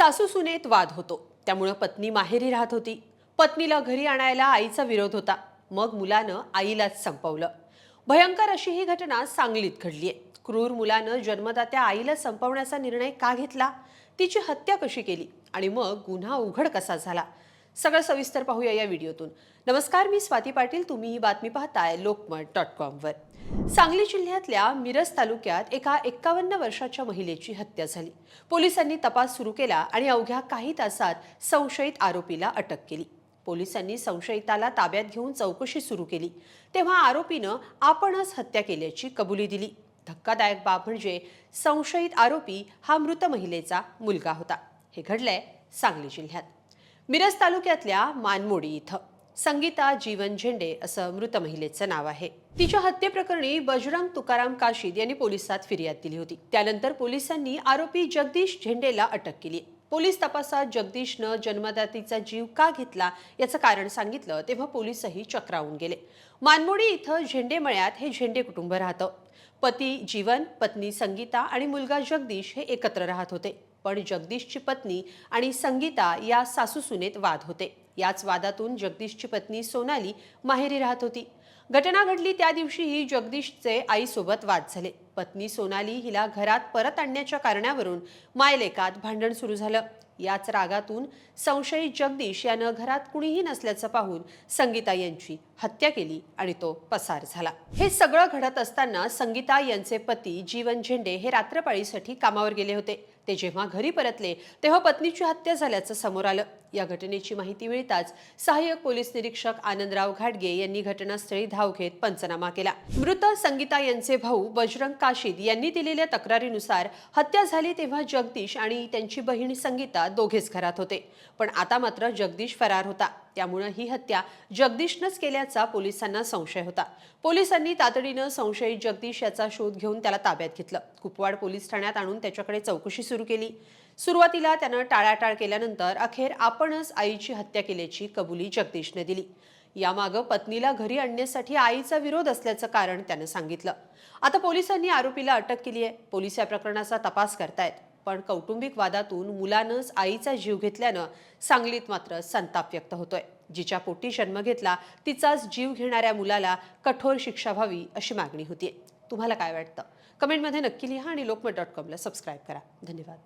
सासू सुनेत वाद होतो, त्यामुळे पत्नी माहेरी राहत होती. पत्नीला घरी आणायला आईचा विरोध होता. मग मुलानं आईलाच संपवलं. भयंकर अशी ही घटना सांगलीत घडलीय. क्रूर मुलानं जन्मदात्या आईला संपवण्याचा निर्णय का घेतला, तिची हत्या कशी केली आणि मग गुन्हा उघड कसा झाला, सगळं सविस्तर पाहूया या व्हिडिओतून. नमस्कार, मी स्वाती पाटील. तुम्ही ही बातमी पाहताय लोकमत.com वर. सांगली जिल्ह्यातल्या मिरज तालुक्यात एका 51 वर्षाच्या महिलेची हत्या झाली. पोलिसांनी तपास सुरू केला आणि अवघ्या काही तासात संशयित आरोपीला अटक केली. पोलिसांनी संशयिताला ताब्यात घेऊन चौकशी सुरू केली, तेव्हा आरोपीनं आपणच हत्या केल्याची कबुली दिली. धक्कादायक बाब म्हणजे संशयित आरोपी हा मृत महिलेचा मुलगा होता. हे घडलंय सांगली जिल्ह्यात मिरज तालुक्यातल्या मानमोडी इथं. संगीता जीवन झेंडे असं मृत महिलेचं नाव आहे. तिच्या हत्येप्रकरणी बजरंग तुकाराम काशीद यांनी पोलिसात फिर्याद दिली होती. त्यानंतर पोलिसांनी आरोपी जगदीश झेंडेला अटक केली. पोलीस तपासात जगदीशनं जन्मदातीचा जीव का घेतला याचं कारण सांगितलं, तेव्हा पोलीसही चक्रावून गेले. मानमोडी इथं झेंडे मळ्यात हे झेंडे कुटुंब राहतं. पती जीवन, पत्नी संगीता आणि मुलगा जगदीश हे एकत्र राहत होते. पण जगदीशची पत्नी आणि संगीता या सासू सुनेत वाद होते. याच वादातून जगदीशची पत्नी सोनाली माहेरी राहत होती. घटना घडली त्या दिवशीही जगदीशचे आईसोबत वाद झाले. पत्नी सोनाली हिला घरात परत आणण्याच्या कारणावरून मायलेकात भांडण सुरू झालं. याच रागातून संशयित जगदीश यानं घरात कुणीही नसल्याचं पाहून संगीता यांची हत्या केली आणि तो पसार झाला. हे सगळं घडत असताना संगीता यांचे पती जीवन झेंडे हे रात्रपाळीसाठी कामावर गेले होते. ते जेव्हा घरी परतले तेव्हा पत्नीची हत्या झाल्याचं समोर आलं. या घटनेची माहिती मिळताच सहाय्यक पोलीस निरीक्षक आनंदराव घाटगे यांनी घटनास्थळी धाव घेत पंचनामा केला. मृत संगीता यांचे भाऊ बजरंग काशीद यांनी दिलेल्या तक्रारीनुसार हत्या झाली तेव्हा जगदीश आणि त्यांची बहीण संगीता दोघेच घरात होते. पण आता मात्र जगदीश फरार होता. त्यामुळे ही हत्या जगदीशनंच केल्याचा पोलिसांना संशय होता. पोलिसांनी तातडीनं संशयित जगदीश याचा शोध घेऊन त्याला ताब्यात घेतलं. कुपवाड पोलीस ठाण्यात आणून त्याच्याकडे चौकशी सुरू केली. सुरुवातीला त्यानं टाळाटाळ केल्यानंतर अखेर आपणच आईची हत्या केल्याची कबुली जगदीशने दिली. यामागं पत्नीला घरी आणण्यासाठी आईचा विरोध असल्याचं कारण त्यानं सांगितलं. आता पोलिसांनी आरोपीला अटक केली आहे. पोलीस या प्रकरणाचा तपास करतायत. पण कौटुंबिक वादातून मुलानंच आईचा जीव घेतल्यानं सांगलीत मात्र संताप व्यक्त होतोय. जिच्या पोटी जन्म घेतला तिचाच जीव घेणाऱ्या मुलाला कठोर शिक्षा व्हावी अशी मागणी होतीये. तुम्हाला काय वाटतं? कमेंटमध्ये नक्की लिहा आणि लोकमत.com ला सबस्क्राईब करा. धन्यवाद.